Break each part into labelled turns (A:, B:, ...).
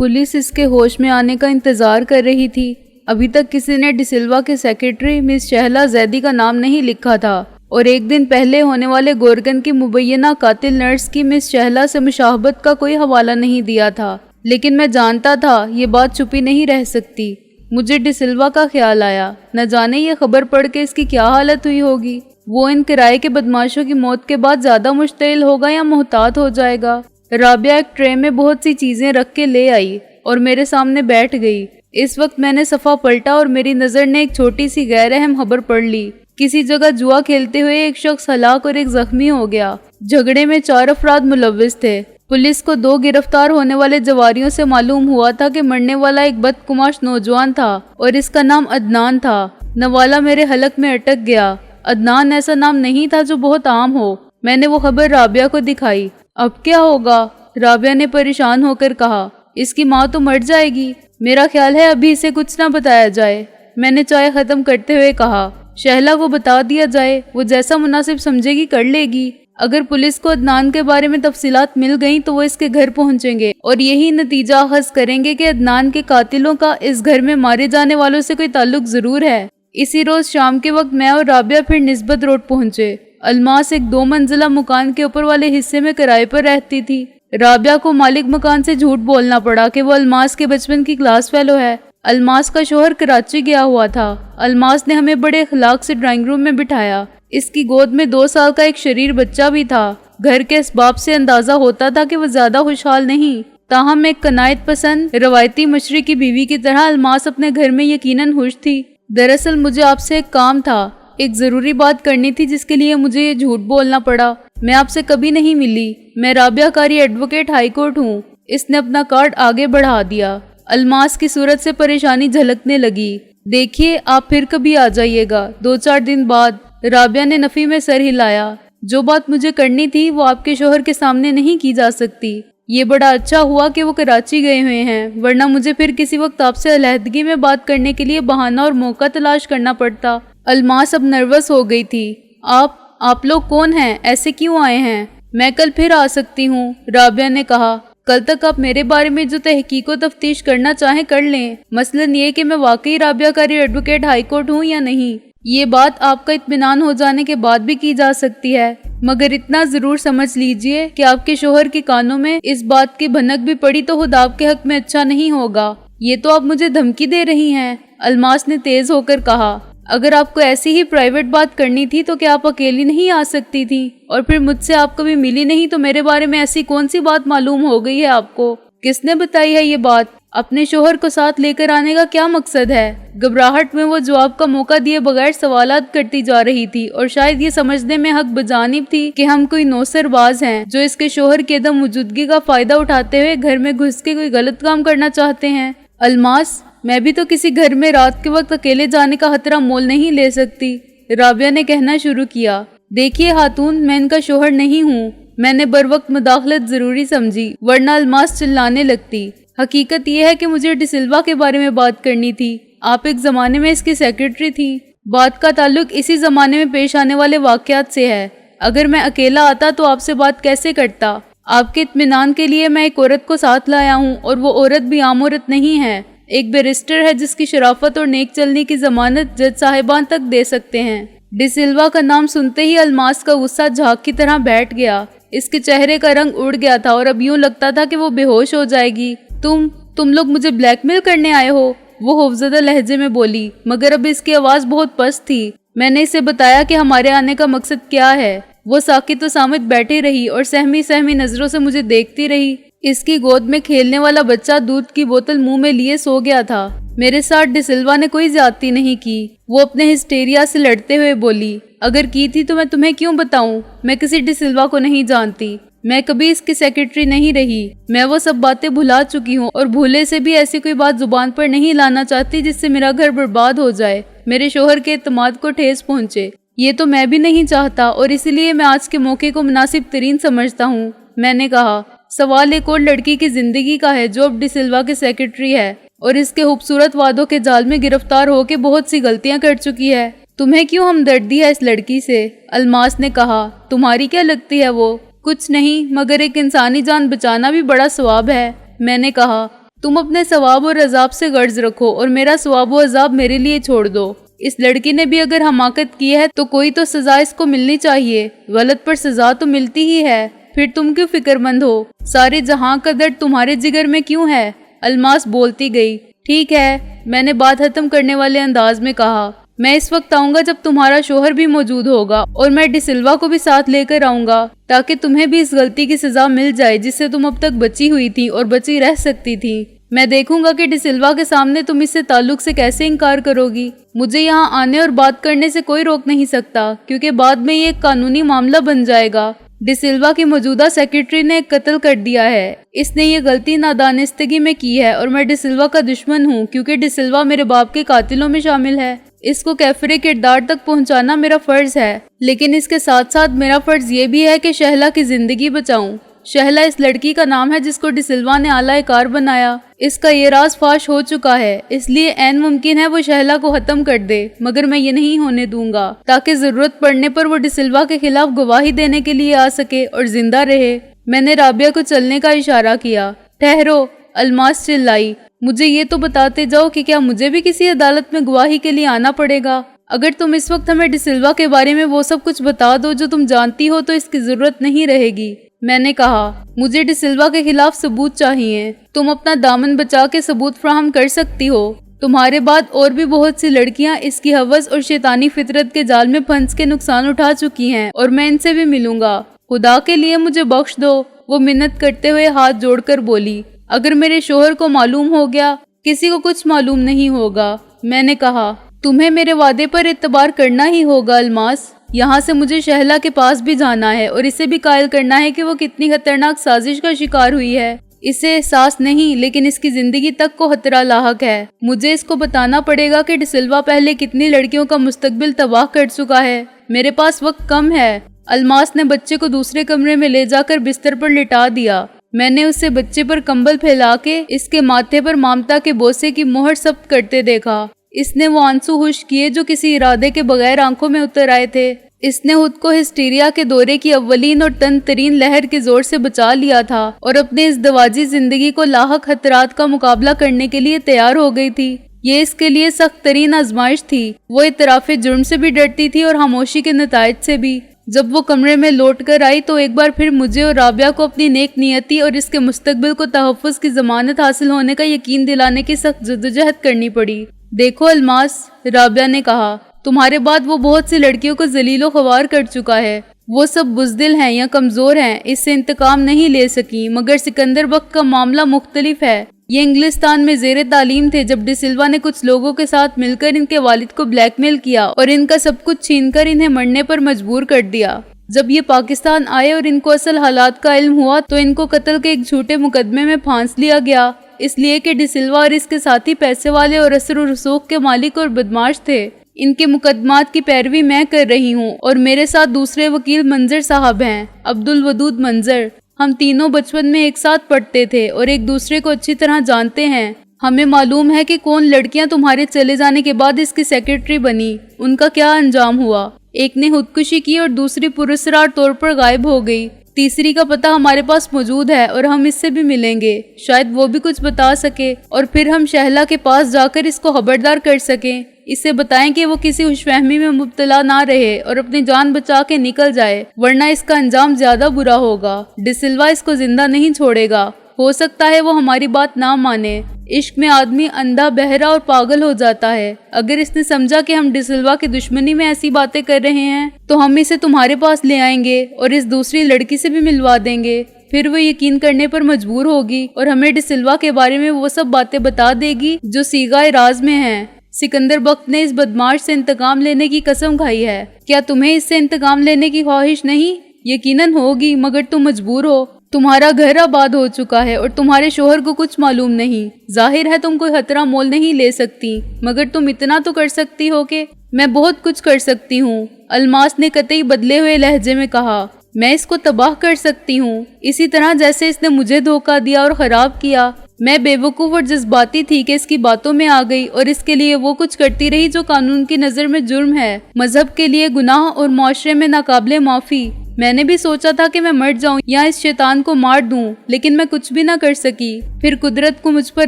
A: Police इसके होश में आने का इंतजार कर रही थी। अभी तक किसी ने डिसिल्वा के सेक्रेटरी मिस शहला जैदी का नाम नहीं लिखा था और एक दिन पहले होने वाले गोरगन की मुबैना कातिल नर्स की मिस शहला से मुशाहबत का कोई हवाला नहीं दिया था। लेकिन मैं जानता था ये बात छुपी नहीं रह सकती। मुझे डिसिल्वा का ख्याल आया, न जाने ये खबर पढ़ के इसकी क्या हालत हुई होगी। वो इन किराए के बदमाशों की मौत के बाद ज्यादा मुश्तिल होगा या मोहतात हो जाएगा। राबिया एक ट्रे में बहुत सी चीजें रख के ले आई और मेरे सामने बैठ गई। इस वक्त मैंने सफ़ा पलटा और मेरी नज़र ने एक छोटी सी गैर अहम खबर पढ़ ली। किसी जगह जुआ खेलते हुए एक शख्स हलाक और एक जख्मी हो गया। झगड़े में 4 अफराद मुलव्विस थे। पुलिस को 2 गिरफ्तार होने वाले जवारियों से मालूम हुआ था कि मरने वाला एक बदकुमाश नौजवान था और इसका नाम अदनान था। नवाला मेरे हलक में अटक गया। अदनान ऐसा नाम नहीं था जो बहुत आम हो। मैंने वो खबर राबिया को दिखाई। अब क्या होगा? राबिया ने परेशान होकर कहा। इसकी माँ तो मर जाएगी। मेरा ख्याल है अभी इसे कुछ ना बताया जाए। मैंने चाय खत्म करते हुए कहा, शहला को बता दिया जाए, वो जैसा मुनासिब समझेगी कर लेगी। अगर पुलिस को अदनान के बारे में तफसीलात मिल गई तो वो इसके घर पहुंचेंगे और यही नतीजा अखज़ करेंगे कि अदनान के कातिलों का इस घर में मारे जाने वालों से कोई ताल्लुक जरूर है। इसी रोज शाम के वक्त मैं और राबिया फिर निस्बत रोड पहुंचे। अलमास एक 2 मंजिला मकान के ऊपर वाले हिस्से में किराए पर रहती थी। राबिया को मालिक मकान से झूठ बोलना पड़ा कि वो अलमास के बचपन की क्लास फेलो है। अलमास का शोहर कराची गया हुआ था। अलमास ने हमें बड़े अखलाक से ड्राइंग रूम में बिठाया। इसकी गोद में 2 साल का एक शरीर बच्चा भी था। घर के इसबाब से अंदाजा होता था कि वो ज्यादा खुशहाल नहीं। ताहम एक कनायत पसंद रवायती मशरी की बीवी की तरह अलमास अपने घर में यकीनन खुश थी। दरअसल मुझे आपसे एक काम था, एक जरूरी बात करनी थी जिसके लिए मुझे ये झूठ बोलना पड़ा। मैं आपसे कभी नहीं मिली। मैं राबिया कारी एडवोकेट हाई कोर्ट हूँ। इसने अपना कार्ड आगे बढ़ा दिया। अलमास की सूरत से परेशानी झलकने लगी। देखिए, आप फिर कभी आ जाइएगा 2-4 दिन बाद। राबिया ने नफी में सर हिलाया। जो बात मुझे करनी थी वो आपके शोहर के सामने नहीं की जा सकती। ये बड़ा अच्छा हुआ कि वो कराची गए हुए हैं, वरना मुझे फिर किसी वक्त आपसे अलहदगी में बात करने के लिए बहाना और मौका तलाश करना पड़ता। अलमास अब नर्वस हो गई थी। आप लोग कौन हैं? ऐसे क्यों आए हैं? मैं कल फिर आ सकती हूँ, राबिया ने कहा। कल तक आप मेरे बारे में जो तहकीक व तफ्तीश करना चाहें कर लें। मसलन ये कि मैं वाकई राबिया कारी एडवोकेट हाई कोर्ट हूँ या नहीं। ये बात आपका इत्मीनान हो जाने के बाद भी की जा सकती है, मगर इतना जरूर समझ लीजिए कि आपके शोहर के कानों में इस बात की भनक भी पड़ी तो खुद आपके हक में अच्छा नहीं होगा। ये तो आप मुझे धमकी दे रही हैं, अलमास ने तेज होकर कहा। अगर आपको ऐसी ही प्राइवेट बात करनी थी तो क्या आप अकेली नहीं आ सकती थी? और फिर मुझसे आप कभी मिली नहीं तो मेरे बारे में ऐसी कौन सी बात मालूम हो गई है आपको? किसने बताई है ये बात? अपने शोहर को साथ लेकर आने का क्या मकसद है? घबराहट में वो जवाब का मौका दिए बगैर सवालात करती जा रही थी और शायद ये समझने में हक बजानिब थी कि हम कोई नौसरबाज हैं जो इसके शोहर की अदम मौजूदगी का फायदा उठाते हुए घर में घुस के कोई गलत काम करना चाहते हैं। अलमास, मैं भी तो किसी घर में रात के वक्त अकेले जाने का खतरा मोल नहीं ले सकती, राबिया ने कहना शुरू किया। देखिए खातून, मैं इनका शोहर नहीं हूँ। मैंने बर वक्त मुदाखलत जरूरी समझी, वरना अलमास चिल्लाने लगती। हकीकत यह है कि मुझे डिसिल्वा के बारे में बात करनी थी। आप एक जमाने में इसकी सेक्रेटरी थी। बात का ताल्लुक इसी जमाने में पेश आने वाले वाकयात से है। अगर मैं अकेला आता तो आपसे बात कैसे करता? आपके इत्मीनान के लिए मैं एक औरत को साथ लाया हूँ और वो औरत भी आम औरत नहीं है। एक बैरिस्टर है जिसकी शराफत और नेक चलने की जमानत जज साहिबान तक दे सकते हैं। डिसिल्वा का नाम सुनते ही अलमास का गुस्सा झाग की तरह बैठ गया। इसके चेहरे का रंग उड़ गया था और अब यूं लगता था कि वो बेहोश हो जाएगी। तुम लोग मुझे ब्लैकमेल करने आए हो? वो खौफजदा लहजे में बोली, मगर अब इसकी आवाज बहुत पस्त थी। मैंने इसे बताया कि हमारे आने का मकसद क्या है। वो साकित व सामित बैठी रही और सहमी सहमी नजरों से मुझे देखती रही। इसकी गोद में खेलने वाला बच्चा दूध की बोतल मुंह में लिए सो गया था। मेरे साथ डिसिल्वा ने कोई ज्यादती नहीं की। वो अपने हिस्टेरिया से लड़ते हुए बोली, अगर की थी तो मैं तुम्हें क्यों बताऊं? मैं किसी डिसिल्वा को नहीं जानती। मैं कभी इसकी सेक्रेटरी नहीं रही। मैं वो सब बातें भुला चुकी हूँ और भूले से भी ऐसी कोई बात जुबान पर नहीं लाना चाहती जिससे मेरा घर बर्बाद हो जाए, मेरे शोहर के एतमाद को ठेस पहुँचे। ये तो मैं भी नहीं चाहता और इसीलिए मैं आज के मौके को मुनासिब तरीन समझता हूँ। मैंने कहा, सवाल एक और लड़की की जिंदगी का है जो अब डिसिल्वा के सेक्रेटरी है और इसके खूबसूरत वादों के जाल में गिरफ्तार होकर बहुत सी गलतियां कर चुकी है। तुम्हें क्यों हमदर्दी है इस लड़की से? अलमास ने कहा। तुम्हारी क्या लगती है वो? कुछ नहीं, मगर एक इंसानी जान बचाना भी बड़ा सवाब है। मैंने कहा, तुम अपने सवाब और अजाब से गर्ज रखो और मेरा सवाब और अजाब मेरे लिए छोड़ दो। इस लड़की ने भी अगर हमाकत की है तो कोई तो सजा इसको मिलनी चाहिए, गलत पर सजा तो मिलती ही है। फिर तुम क्यों फिक्रमंद हो? सारे जहां का दर्द तुम्हारे जिगर में क्यों है? अलमास बोलती गई। ठीक है, मैंने बात खत्म करने वाले अंदाज में कहा। मैं इस वक्त आऊंगा जब तुम्हारा शोहर भी मौजूद होगा और मैं डिसिल्वा को भी साथ लेकर आऊंगा ताकि तुम्हें भी इस गलती की सजा मिल जाए जिससे तुम अब तक बची हुई थी और बची रह सकती थी। मैं देखूंगा कि डिसिल्वा के सामने तुम इससे ताल्लुक से कैसे इनकार करोगी। मुझे यहाँ आने और बात करने से कोई रोक नहीं सकता क्योंकि बाद में ये एक कानूनी मामला बन जाएगा। डिसिल्वा की मौजूदा सेक्रेटरी ने एक कत्ल कर दिया है। इसने ये गलती नादानिस्तगी में की है और मैं डिसिल्वा का दुश्मन हूँ क्योंकि डिसिल्वा मेरे बाप के कातिलों में शामिल है। इसको कैफरे किरदार तक पहुँचाना मेरा फर्ज है, लेकिन इसके साथ साथ मेरा फर्ज ये भी है कि शहला की जिंदगी बचाऊं। शहला इस लड़की का नाम है जिसको डिसिल्वा ने आला कार बनाया। इसका ये राज फाश हो चुका है, इसलिए ऐन मुमकिन है वो शहला को खत्म कर दे, मगर मैं ये नहीं होने दूंगा ताकि जरूरत पड़ने पर वो डिसिल्वा के खिलाफ गवाही देने के लिए आ सके और जिंदा रहे। मैंने राबिया को चलने का इशारा किया। ठहरो, अलमास चिल्लाई। मुझे ये तो बताते जाओ कि क्या मुझे भी किसी अदालत में गवाही के लिए आना पड़ेगा? अगर तुम इस वक्त हमें डिसिल्वा के बारे में वो सब कुछ बता दो जो तुम जानती हो तो इसकी जरूरत नहीं रहेगी। मैंने कहा, मुझे डिसिल्वा के खिलाफ सबूत चाहिए। तुम अपना दामन बचा के सबूत फ्राहम कर सकती हो। तुम्हारे बाद और भी बहुत सी लड़कियां इसकी हवस और शैतानी फितरत के जाल में फंस के नुकसान उठा चुकी हैं और मैं इनसे भी मिलूंगा। खुदा के लिए मुझे बख्श दो। वो मिन्नत करते हुए हाथ जोड़कर बोली। अगर मेरे शोहर को मालूम हो गया, किसी को कुछ मालूम नहीं होगा। मैंने कहा, तुम्हें मेरे वादे पर एतबार करना ही होगा अलमास। यहाँ से मुझे शहला के पास भी जाना है और इसे भी कायल करना है कि वो कितनी खतरनाक साजिश का शिकार हुई है। इसे एहसास नहीं, लेकिन इसकी जिंदगी तक को खतरा लाहक है। मुझे इसको बताना पड़ेगा कि डिसिल्वा पहले कितनी लड़कियों का मुस्तकबिल तबाह कर चुका है। मेरे पास वक्त कम है। अलमास ने बच्चे को दूसरे कमरे में ले जाकर बिस्तर पर लिटा दिया। मैंने उसे बच्चे पर कंबल फैला के इसके माथे पर ममता के बोसे की मोहर सब्त करते देखा। इसने वो आंसू खुश किए जो किसी इरादे के बगैर आंखों में उतर आए थे। इसने खुद को हिस्टीरिया के दौरे की अव्वलीन और तन तरीन लहर के जोर से बचा लिया था और अपने इस दवाजी जिंदगी को लाहक खतरात का मुकाबला करने के लिए तैयार हो गई थी। ये इसके लिए सख्त तरीन आजमाइश थी। वो इतराफे जुर्म से भी डरती थी और खामोशी के नताइज से भी। जब वो कमरे में लौट कर आई तो एक बार फिर मुझे और राबिया को अपनी नेक नियति और इसके मुस्तकबिल को तहफ़्फ़ुज़ की जमानत हासिल होने का यकीन दिलाने की सख्त जद्दोजहद करनी पड़ी। देखो अलमास, राबिया ने कहा, तुम्हारे बाद वो बहुत सी लड़कियों को जलीलो ख्वार कर चुका है। वो सब बुज़दिल हैं या कमज़ोर हैं, इससे इंतकाम नहीं ले सकी। मगर सिकंदर बख्त का मामला मुख्तलिफ है। ये इंग्लिस्तान में ज़ेरे तालीम थे जब डिसिल्वा ने कुछ लोगों के साथ मिलकर इनके वालिद को ब्लैकमेल किया और इनका सब कुछ छीनकर इन्हें मरने पर मजबूर कर दिया। जब ये पाकिस्तान आए और इनको असल हालात का इल्म हुआ तो इनको कत्ल के एक झूठे मुकदमे में फांस लिया गया, इसलिए कि डिसिल्वा और इसके साथी पैसे वाले और असर और रसूख के मालिक और बदमाश थे। इनके मुकदमात की पैरवी मैं कर रही हूँ और मेरे साथ दूसरे वकील मंजर साहब हैं, अब्दुल वदूद मंजर। हम तीनों बचपन में एक साथ पढ़ते थे और एक दूसरे को अच्छी तरह जानते हैं। हमें मालूम है कि कौन लड़कियां तुम्हारे चले जाने के बाद इसकी सेक्रेटरी बनी, उनका क्या अंजाम हुआ। एक ने खुदकुशी की और दूसरी पुरस्कार तौर पर गायब हो गई। तीसरी का पता हमारे पास मौजूद है और हम इससे भी मिलेंगे। शायद वो भी कुछ बता सके और फिर हम शहला के पास जाकर इसको खबरदार कर सकें। इसे बताएं कि वो किसी खुशफहमी में मुब्तला ना रहे और अपनी जान बचा के निकल जाए, वरना इसका अंजाम ज्यादा बुरा होगा। डिसिल्वा इसको जिंदा नहीं छोड़ेगा। हो सकता है वो हमारी बात ना माने। इश्क में आदमी अंधा, बहरा और पागल हो जाता है। अगर इसने समझा कि हम डिसिल्वा की दुश्मनी में ऐसी बातें कर रहे हैं तो हम इसे तुम्हारे पास ले आएंगे और इस दूसरी लड़की से भी मिलवा देंगे। फिर वो यकीन करने पर मजबूर होगी और हमें डिसिल्वा के बारे में वो सब बातें बता देगी जो सीगाए राज में हैं। सिकंदर बख्त ने इस बदमाश से इंतकाम लेने की कसम खाई है। क्या तुम्हें इससे इंतकाम लेने की ख्वाहिश नहीं? यकीनन होगी, मगर तुम मजबूर हो। तुम्हारा घर आबाद हो चुका है और तुम्हारे शोहर को कुछ मालूम नहीं। जाहिर है तुम कोई खतरा मोल नहीं ले सकती, मगर तुम इतना तो कर सकती हो कि मैं बहुत कुछ कर सकती हूँ। अलमास ने कतई बदले हुए लहजे में कहा, मैं इसको तबाह कर सकती हूँ, इसी तरह जैसे इसने मुझे धोखा दिया और खराब किया। मैं बेवकूफ़ और जज्बाती थी कि इसकी बातों में आ गई और इसके लिए वो कुछ करती रही जो कानून की नज़र में जुर्म है, मजहब के लिए गुनाह और मुआशरे में नाकाबिले माफ़ी। میں نے بھی سوچا تھا کہ میں مر جاؤں یا اس شیطان کو مار دوں، لیکن میں کچھ بھی نہ کر سکی۔ پھر قدرت کو مجھ پر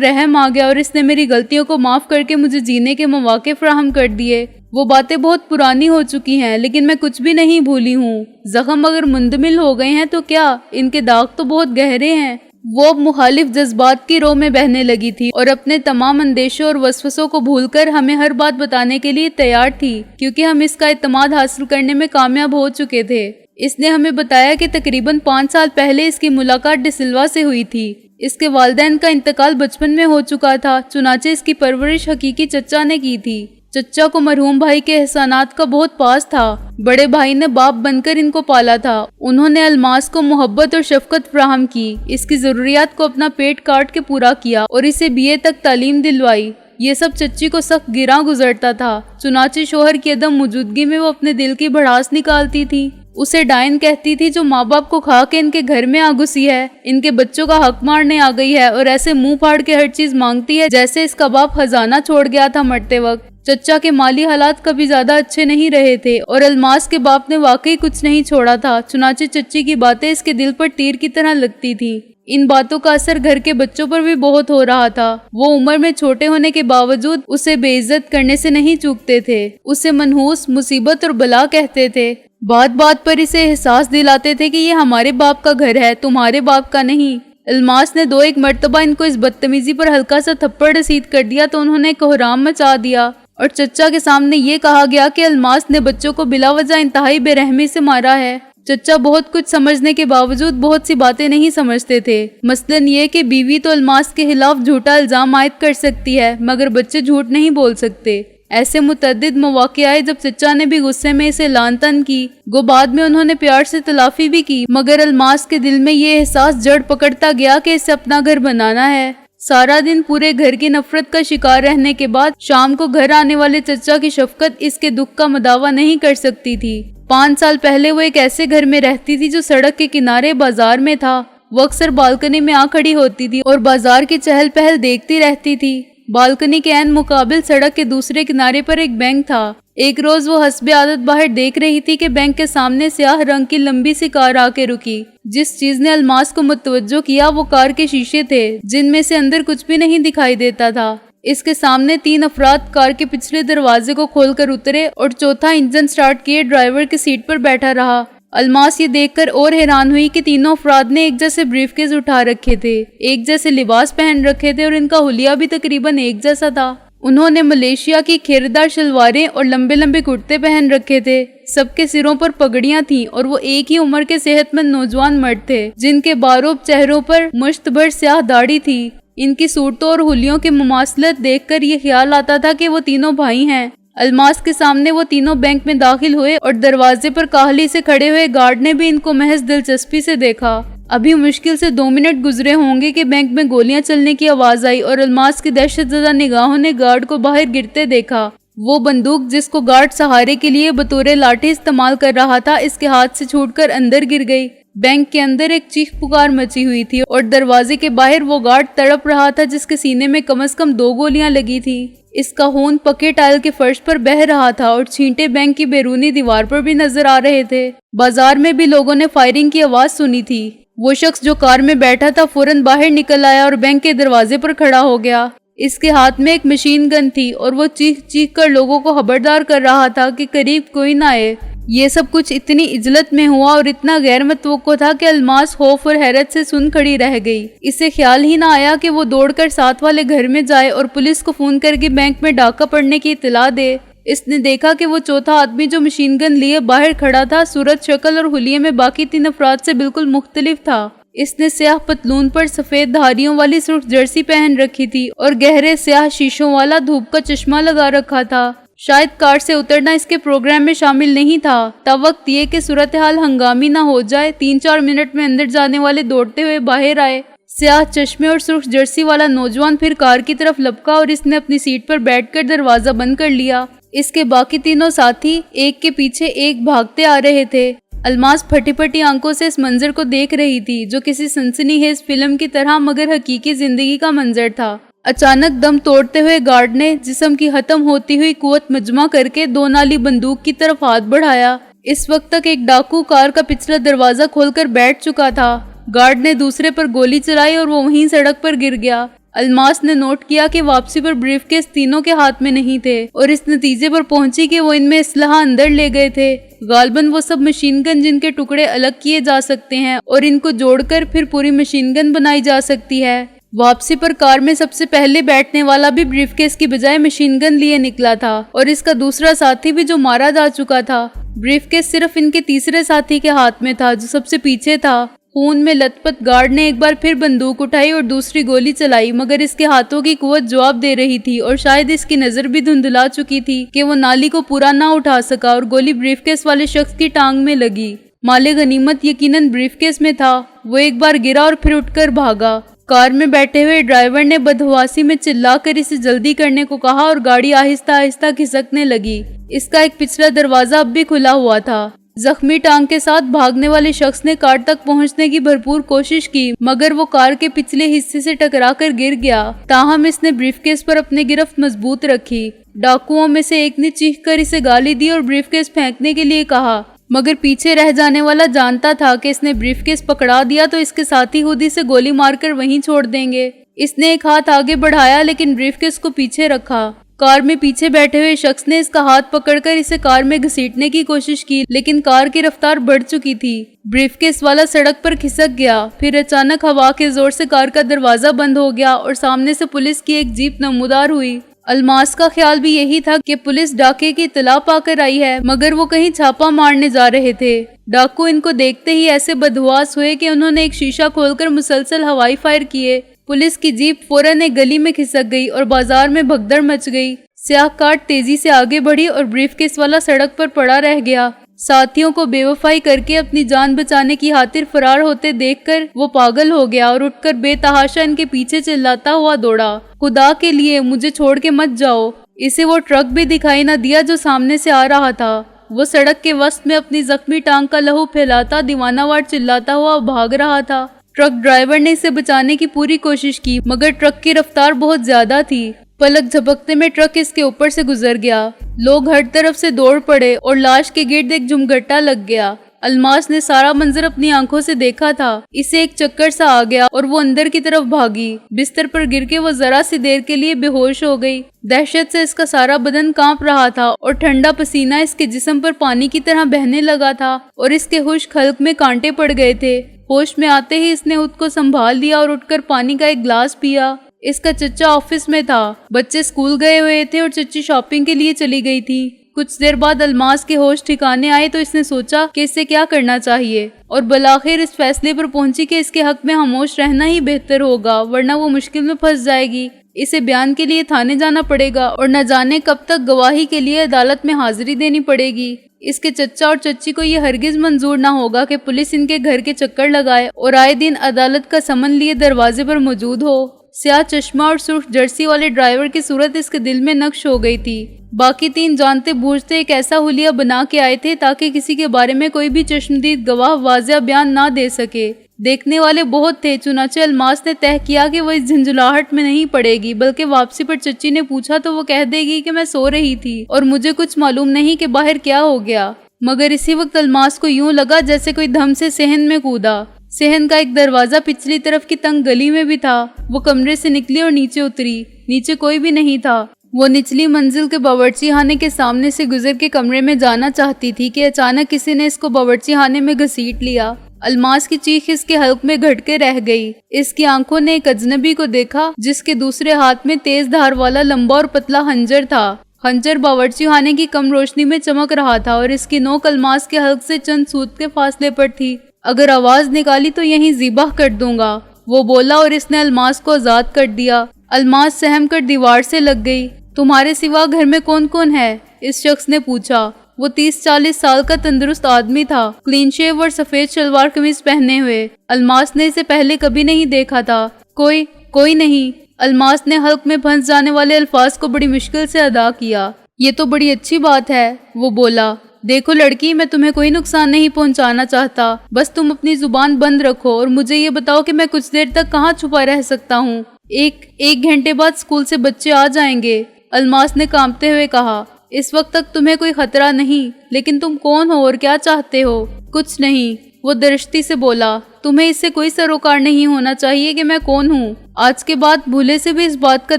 A: رحم آ گیا اور اس نے میری غلطیوں کو معاف کر کے مجھے جینے کے مواقع فراہم کر دیے۔ وہ باتیں بہت پرانی ہو چکی ہیں لیکن میں کچھ بھی نہیں بھولی ہوں۔ زخم اگر مندمل ہو گئے ہیں تو کیا، ان کے داغ تو بہت گہرے ہیں۔ وہ اب مخالف جذبات کی رو میں بہنے لگی تھی اور اپنے تمام اندیشوں اور وسوسوں کو بھول کر ہمیں ہر بات بتانے کے لیے تیار تھی، کیونکہ ہم اس کا اعتماد حاصل کرنے میں کامیاب ہو چکے تھے۔ اس نے ہمیں بتایا کہ تقریباً 5 سال پہلے اس کی ملاقات ڈسلوا سے ہوئی تھی۔ اس کے والدین کا انتقال بچپن میں ہو چکا تھا، چنانچہ اس کی پرورش حقیقی چچا نے کی تھی۔ چچا کو مرحوم بھائی کے احسانات کا بہت پاس تھا۔ بڑے بھائی نے باپ بن کر ان کو پالا تھا۔ انہوں نے الماس کو محبت اور شفقت فراہم کی، اس کی ضروریات کو اپنا پیٹ کاٹ کے پورا کیا اور اسے BA تک تعلیم دلوائی۔ یہ سب چچی کو سخت گراں گزرتا تھا، چنانچہ شوہر کی عدم موجودگی میں وہ اپنے دل کی بھڑاس نکالتی تھی۔ اسے ڈائن کہتی تھی جو ماں باپ کو کھا کے ان کے گھر میں آ گھسی ہے، ان کے بچوں کا حق مارنے آ گئی ہے اور ایسے منہ پھاڑ کے ہر چیز مانگتی ہے جیسے اس کا باپ خزانہ چھوڑ گیا تھا مرتے وقت۔ چچا کے مالی حالات کبھی زیادہ اچھے نہیں رہے تھے اور الماس کے باپ نے واقعی کچھ نہیں چھوڑا تھا، چنانچہ چچی کی باتیں اس کے دل پر تیر کی طرح لگتی تھیں۔ ان باتوں کا اثر گھر کے بچوں پر بھی بہت ہو رہا تھا۔ وہ عمر میں چھوٹے ہونے کے باوجود اسے بے عزت کرنے سے نہیں چوکتے تھے، اسے منحوس، مصیبت اور بلا کہتے تھے۔ بات بات پر اسے احساس دلاتے تھے کہ یہ ہمارے باپ کا گھر ہے، تمہارے باپ کا نہیں۔ الماس نے 2-1 مرتبہ ان کو اس بدتمیزی پر ہلکا سا تھپڑ رسید کر دیا تو انہوں نے کوہرام مچا دیا اور چچا کے سامنے یہ کہا گیا کہ الماس نے بچوں کو بلا وجہ انتہائی بے رحمی سے مارا ہے۔ چچا بہت کچھ سمجھنے کے باوجود بہت سی باتیں نہیں سمجھتے تھے، مثلاً یہ کہ بیوی تو الماس کے خلاف جھوٹا الزام عائد کر سکتی ہے مگر بچے جھوٹ نہیں بول سکتے۔ ایسے متعدد مواقع آئے جب چچا نے بھی غصے میں اسے لان تان کی، گو بعد میں انہوں نے پیار سے تلافی بھی کی، مگر الماس کے دل میں یہ احساس جڑ پکڑتا گیا کہ اسے اپنا گھر بنانا ہے۔ سارا دن پورے گھر کی نفرت کا شکار رہنے کے بعد شام کو گھر آنے والے چچا کی شفقت اس کے دکھ کا مداوع نہیں کر سکتی تھی۔ 5 سال پہلے وہ ایک ایسے گھر میں رہتی تھی جو سڑک کے کنارے بازار میں تھا۔ وہ اکثر بالکنی میں آ کھڑی ہوتی تھی اور بازار کی چہل پہل دیکھتی رہتی تھی۔ بالکنی کے عین مقابل سڑک کے دوسرے کنارے پر ایک بینک تھا۔ ایک روز وہ حسب عادت باہر دیکھ رہی تھی کہ بینک کے سامنے سیاہ رنگ کی لمبی سی کار آ کے رکی۔ جس چیز نے الماس کو متوجہ کیا وہ کار کے شیشے تھے، جن میں سے اندر کچھ بھی نہیں دکھائی دیتا تھا۔ اس کے سامنے 3 افراد کار کے پچھلے دروازے کو کھول کر اترے اور چوتھا انجن سٹارٹ کیے ڈرائیور کی سیٹ پر بیٹھا رہا۔ الماس یہ دیکھ کر اور حیران ہوئی کہ تینوں افراد نے ایک جیسے بریف کیس اٹھا رکھے تھے، ایک جیسے لباس پہن رکھے تھے اور ان کا حلیہ بھی تقریباً ایک جیسا تھا۔ انہوں نے ملیشیا کی کھیردار شلواریں اور لمبے لمبے کرتے پہن رکھے تھے۔ سب کے سروں پر پگڑیاں تھیں اور وہ ایک ہی عمر کے صحت مند نوجوان مرد تھے جن کے باروب چہروں پر مشت بھر سیاہ داڑھی تھی۔ ان کی صورتوں اور حلیوں کی مماثلت دیکھ کر یہ خیال آتا تھا کہ وہ تینوں بھائی ہیں۔ الماس کے سامنے وہ تینوں بینک میں داخل ہوئے اور دروازے پر کاہلی سے کھڑے ہوئے گارڈ نے بھی ان کو محض دلچسپی سے دیکھا۔ ابھی مشکل سے 2 منٹ گزرے ہوں گے کہ بینک میں گولیاں چلنے کی آواز آئی اور الماس کی دہشت زدہ نگاہوں نے گارڈ کو باہر گرتے دیکھا۔ وہ بندوق جس کو گارڈ سہارے کے لیے بطور لاٹھی استعمال کر رہا تھا اس کے ہاتھ سے چھوٹ کر اندر گر گئی۔ بینک کے اندر ایک چیخ پکار مچی ہوئی تھی اور دروازے کے باہر وہ گارڈ تڑپ رہا تھا جس کے سینے میں کم از کم 2 گولیاں لگی تھی۔ اس کا خون پکے ٹائل کے فرش پر بہہ رہا تھا اور چھینٹے بینک کی بیرونی دیوار پر بھی نظر آ رہے تھے۔ بازار میں بھی لوگوں نے فائرنگ کی آواز سنی تھی۔ وہ شخص جو کار میں بیٹھا تھا فوراً باہر نکل آیا اور بینک کے دروازے پر کھڑا ہو گیا۔ اس کے ہاتھ میں ایک مشین گن تھی اور وہ چیخ چیخ کر لوگوں کو خبردار کر رہا تھا کہ قریب کوئی نہ آئے۔ یہ سب کچھ اتنی عجلت میں ہوا اور اتنا غیر متوقع تھا کہ الماس خوف اور حیرت سے سن کھڑی رہ گئی۔ اسے خیال ہی نہ آیا کہ وہ دوڑ کر ساتھ والے گھر میں جائے اور پولیس کو فون کر کے بینک میں ڈاکہ پڑنے کی اطلاع دے۔ اس نے دیکھا کہ وہ چوتھا آدمی جو مشین گن لیے باہر کھڑا تھا صورت شکل اور حلیے میں باقی 3 افراد سے بالکل مختلف تھا۔ اس نے سیاہ پتلون پر سفید دھاریوں والی سرخ جرسی پہن رکھی تھی اور گہرے سیاہ شیشوں والا دھوپ کا چشمہ لگا رکھا تھا۔ شاید کار سے اترنا اس کے پروگرام میں شامل نہیں تھا۔ توقع یہ کہ صورتحال ہنگامی نہ ہو جائے 3-4 منٹ میں اندر جانے والے دوڑتے ہوئے باہر آئے۔ سیاہ چشمے اور سرخ جرسی والا نوجوان پھر کار کی طرف لپکا اور اس نے اپنی سیٹ پر بیٹھ کر دروازہ بند کر لیا۔ اس کے باقی تینوں ساتھی ایک کے پیچھے ایک بھاگتے آ رہے تھے۔ الماس پھٹی پھٹی آنکھوں سے اس منظر کو دیکھ رہی تھی جو کسی سنسنی خیز فلم کی طرح مگر حقیقی زندگی کا منظر تھا۔ اچانک دم توڑتے ہوئے گارڈ نے جسم کی ختم ہوتی ہوئی قوت مجمع کر کے 2 نالی بندوق کی طرف ہاتھ بڑھایا۔ इस वक्त तक एक डाकू कार का पिछला दरवाजा खोलकर बैठ चुका था। गार्ड ने दूसरे पर गोली चलाई और वो वहीं सड़क पर गिर गया। अल्मास ने नोट किया कि वापसी पर ब्रीफकेस तीनों के हाथ में नहीं थे और इस नतीजे पर पहुंची कि वो इनमें असलहा अंदर ले गए थे। गालबन वो सब मशीन गन जिनके टुकड़े अलग किए जा सकते हैं और इनको जोड़कर फिर पूरी मशीन गन बनाई जा सकती है। वापसी पर कार में सबसे पहले बैठने वाला भी ब्रीफकेस की बजाय मशीन गन लिए निकला था और इसका दूसरा साथी भी जो मारा जा चुका था। ब्रीफकेस सिर्फ इनके तीसरे साथी के हाथ में था जो सबसे पीछे था। खून में लथपथ गार्ड ने एक बार फिर बंदूक उठाई और दूसरी गोली चलाई, मगर इसके हाथों की कुव्वत जवाब दे रही थी और शायद इसकी नजर भी धुंधला चुकी थी कि वो नाली को पूरा ना उठा सका और गोली ब्रीफकेस वाले शख्स की टांग में लगी। माले गनीमत यकीनन ब्रीफकेस में था। वो एक बार गिरा और फिर उठकर भागा। कार में बैठे हुए ड्राइवर ने बदहवासी में चिल्लाकर इसे जल्दी करने को कहा और गाड़ी आहिस्ता आहिस्ता खिसकने लगी। इसका एक पिछला दरवाजा अब भी खुला हुआ था। जख्मी टांग के साथ भागने वाले शख्स ने कार तक पहुंचने की भरपूर कोशिश की, मगर वो कार के पिछले हिस्से से टकराकर गिर गया। ताहम इसने ब्रीफकेस पर अपनी गिरफ्त मजबूत रखी। डाकुओं में से एक ने चीखकर इसे गाली दी और ब्रीफकेस फेंकने के लिए कहा, मगर पीछे रह जाने वाला जानता था कि इसने ब्रीफकेस पकड़ा दिया तो इसके साथी खुद इसे गोली मारकर वहीं छोड़ देंगे। इसने एक हाथ आगे बढ़ाया लेकिन ब्रीफकेस को पीछे रखा। कार में पीछे बैठे हुए शख्स ने इसका हाथ पकड़कर इसे कार में घसीटने की कोशिश की, लेकिन कार की रफ्तार बढ़ चुकी थी। ब्रीफकेस वाला सड़क पर खिसक गया। फिर अचानक हवा के जोर से कार का दरवाजा बंद हो गया और सामने से पुलिस की एक जीप नमूदार हुई। अल्मास का ख्याल भी यही था कि पुलिस डाके की इत्तला पाकर आई है, मगर वो कहीं छापा मारने जा रहे थे। डाकू इनको देखते ही ऐसे बदहवास हुए कि उन्होंने एक शीशा खोलकर मुसलसल हवाई फायर किए। पुलिस की जीप फौरन एक गली में खिसक गई और बाजार में भगदड़ मच गई। स्याह कार तेजी से आगे बढ़ी और ब्रीफकेस वाला सड़क पर पड़ा रह गया। साथियों को बेवफाई करके अपनी जान बचाने की खातिर फरार होते देखकर वो पागल हो गया और उठकर बेतहाशा इनके पीछे चिल्लाता हुआ दौड़ा, खुदा के लिए मुझे छोड़ के मत जाओ। इसे वो ट्रक भी दिखाई न दिया जो सामने से आ रहा था। वो सड़क के वस्त में अपनी जख्मी टांग का लहू फैलाता दीवानावार चिल्लाता हुआ भाग रहा था। ट्रक ड्राइवर ने इसे बचाने की पूरी कोशिश की, मगर ट्रक की रफ्तार बहुत ज्यादा थी। पलक झपकते में ट्रक इसके ऊपर से गुजर गया। लोग हर तरफ से दौड़ पड़े और लाश के गिर्द एक जुमघट्टा लग गया। अल्मास ने सारा मंजर अपनी आंखों से देखा था। इसे एक चक्कर सा आ गया और वो अंदर की तरफ भागी। बिस्तर पर गिर के वो जरा सी देर के लिए बेहोश हो गई। दहशत से इसका सारा बदन कांप रहा था और ठंडा पसीना इसके जिस्म पर पानी की तरह बहने लगा था और इसके खुश्क हल्क में कांटे पड़ गए थे। होश में आते ही इसने खुद को संभाल लिया और उठकर पानी का एक गिलास पिया। इसका चचा ऑफिस में था। बच्चे स्कूल गए हुए थे और चच्ची शॉपिंग के लिए चली गई थी। कुछ देर बाद अल्मास के होश ठिकाने आए तो इसने सोचा कि इससे क्या करना चाहिए और बलाखिर इस फैसले पर पहुंची कि इसके हक में खामोश रहना ही बेहतर होगा, वरना वो मुश्किल में फंस जाएगी। इसे बयान के लिए थाने जाना पड़ेगा और न जाने कब तक गवाही के लिए अदालत में हाजिरी देनी पड़ेगी। इसके चचा और चच्ची को ये हरगिज मंजूर ना होगा कि पुलिस इनके घर के चक्कर लगाए और आए दिन अदालत का समन लिए दरवाजे पर मौजूद हो। स्याह चश्मा और सुर्ख जर्सी वाले ड्राइवर की सूरत इसके दिल में नक्श हो गई थी। बाकी तीन जानते बूझते एक ऐसा हुलिया बना के आए थे ताकि किसी के बारे में कोई भी चश्मदीद गवाह वाज़िया बयान ना दे सके। देखने वाले बहुत थे, चुनाचे अल्मास ने तय किया कि वो इस झंझलाहट में नहीं पड़ेगी, बल्कि वापसी पर चच्ची ने पूछा तो वो कह देगी कि मैं सो रही थी और मुझे कुछ मालूम नहीं कि बाहर क्या हो गया। मगर इसी वक्त अल्मास को यूं लगा जैसे कोई धम से सहन में कूदा। सहन का एक दरवाजा पिछली तरफ की तंग गली में भी था। वो कमरे से निकली और नीचे उतरी। नीचे कोई भी नहीं था। वो निचली मंजिल के बावर्ची खाने के सामने से गुजर के कमरे में जाना चाहती थी कि अचानक किसी ने इसको बावर्ची खाने में घसीट लिया। अल्मास की चीख इसके हल्क में घट के रह गई। इसकी आंखों ने एक अजनबी को देखा जिसके दूसरे हाथ में तेज धार वाला लंबा और पतला खंजर था। खंजर बावर्ची खाने की कम रोशनी में चमक रहा था और इसकी नोक अल्मास के हल्क से चंद सूत के फासले पर थी। अगर आवाज निकाली तो यहीं ज़िबाह कर दूंगा, वो बोला और इसने अल्मास को आजाद कर दिया। अल्मास सहम कर दीवार से लग गई। तुम्हारे सिवा घर में कौन कौन है? इस शख्स ने पूछा। वो 30-40 साल का तंदुरुस्त आदमी था, क्लीन शेव और सफेद शलवार कमीज पहने हुए। अल्मास ने इसे पहले कभी नहीं देखा था। कोई नहीं। अल्मास ने हल्क में फंस जाने वाले अल्फाज को बड़ी मुश्किल से अदा किया। ये तो बड़ी अच्छी बात है, वो बोला। देखो लड़की, मैं तुम्हें कोई नुकसान नहीं पहुंचाना चाहता, बस तुम अपनी जुबान बंद रखो और मुझे ये बताओ कि मैं कुछ देर तक कहाँ छुपा रह सकता हूँ। एक घंटे बाद स्कूल से बच्चे आ जाएंगे, अल्मास ने कांपते हुए कहा। इस वक्त तक तुम्हें कोई खतरा नहीं, लेकिन तुम कौन हो और क्या चाहते हो? कुछ नहीं, वो दृष्टि से बोला। तुम्हें इससे कोई सरोकार नहीं होना चाहिए कि मैं कौन हूँ। आज के बाद भूले से भी इस बात का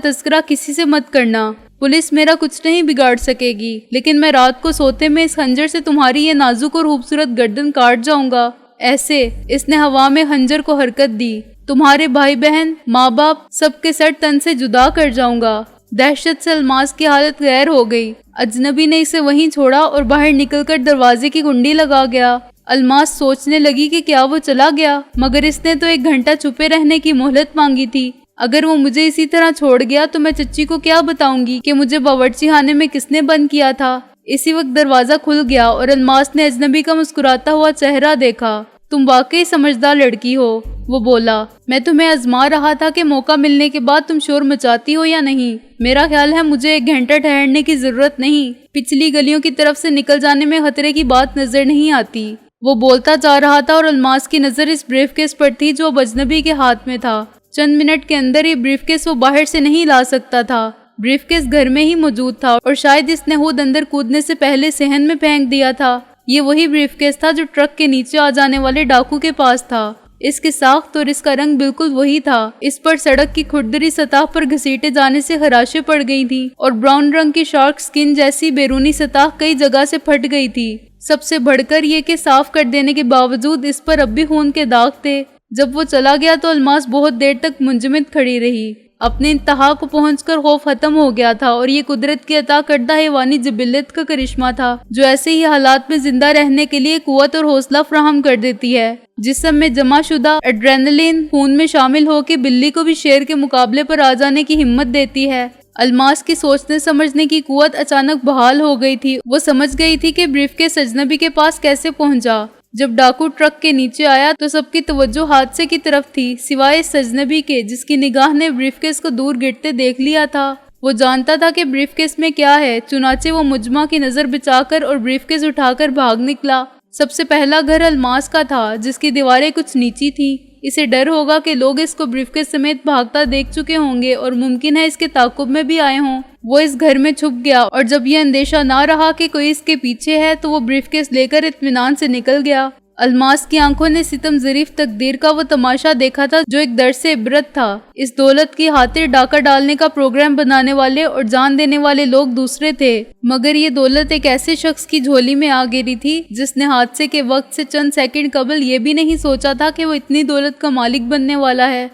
A: तस्करा किसी से मत करना। पुलिस मेरा कुछ नहीं बिगाड़ सकेगी, लेकिन मैं रात को सोते में इस खंजर से तुम्हारी ये नाजुक और खूबसूरत गर्दन काट जाऊंगा। ऐसे इसने हवा में खंजर को हरकत दी। तुम्हारे भाई बहन, माँ बाप, सबके सर तन से जुदा कर जाऊंगा। दहशत से अलमास की हालत गैर हो गई। अजनबी ने इसे वहीं छोड़ा और बाहर निकलकर दरवाजे की कुंडी लगा गया। अलमास सोचने लगी कि क्या वो चला गया, मगर इसने तो 1 घंटा छुपे रहने की मोहलत मांगी थी। अगर वो मुझे इसी तरह छोड़ गया तो मैं चच्ची को क्या बताऊंगी कि मुझे बावर्ची खाने में किसने बंद किया था। इसी वक्त दरवाजा खुल गया और अलमास ने अजनबी का मुस्कुराता हुआ चेहरा देखा। तुम वाकई समझदार लड़की हो, वो बोला। मैं तुम्हें आजमा रहा था कि मौका मिलने के बाद तुम शोर मचाती हो या नहीं। मेरा ख्याल है मुझे 1 घंटा ठहरने की जरूरत नहीं। पिछली गलियों की तरफ से निकल जाने में खतरे की बात नजर नहीं आती। वो बोलता जा रहा था और अलमास की नजर इस ब्रीफकेस पर थी जो अजनबी के हाथ में था। चंद मिनट के अंदर ये ब्रीफकेस वो बाहर से नहीं ला सकता था। ब्रीफकेस घर में ही मौजूद था और शायद इसने खुद अंदर कूदने से पहले सहन में फेंक दिया था। ये वही ब्रीफकेस था जो ट्रक के नीचे आ जाने वाले डाकू के पास था। इसकी साख्त और इसका रंग बिल्कुल वही था। इस पर सड़क की खुरदरी सतह पर घसीटे जाने से खराशें पड़ गई थी और ब्राउन रंग की शार्क स्किन जैसी बैरूनी सतह कई जगह से फट गई थी। सबसे बढ़कर ये कि साफ कर देने के बावजूद इस पर अब भी खून के दाग थे। जब वो चला गया तो अलमास बहुत देर तक मुंजमद खड़ी रही। अपने इंतहा को पहुंचकर खौफ खत्म हो गया था और ये कुदरत की अता करदा हैवानी जिबिल्लत का करिश्मा था जो ऐसे ही हालात में जिंदा रहने के लिए कुव्वत और हौसला फराहम कर देती है। जिस्म में जमा शुदा एड्रेनलिन खून में शामिल हो के बिल्ली को भी शेर के मुकाबले पर आ जाने की हिम्मत देती है। अलमास की सोचने समझने की कुव्वत अचानक बहाल हो गई थी। वो समझ गई थी कि ब्रीफकेस अजनबी के पास कैसे पहुंचा। जब डाकू ट्रक के नीचे आया तो सबकी तवज्जो हादसे की तरफ थी, सिवाय इस अजनबी के जिसकी निगाह ने ब्रीफकेस को दूर गिरते देख लिया था। वो जानता था कि ब्रीफकेस में क्या है, चुनाचे वो मुजमा की नजर बचाकर और ब्रीफकेस उठाकर भाग निकला। सबसे पहला घर अलमास का था जिसकी दीवारें कुछ नीची थी। इसे डर होगा कि लोग इसको ब्रीफकेस समेत भागता देख चुके होंगे और मुमकिन है इसके ताकुब में भी आए हों। वो इस घर में छुप गया और जब ये अंदेशा ना रहा कि कोई इसके पीछे है तो वो ब्रीफकेस लेकर इत्मीनान से निकल गया। अलमास की आंखों ने सितम ज़रीफ तकदीर का वो तमाशा देखा था जो एक दर्द से इबरत था। इस दौलत की खातिर डाका डालने का प्रोग्राम बनाने वाले और जान देने वाले लोग दूसरे थे, मगर ये दौलत एक ऐसे शख्स की झोली में आ गिरी थी जिसने हादसे के वक्त से चंद सेकंड कबल ये भी नहीं सोचा था कि वो इतनी दौलत का मालिक बनने वाला है।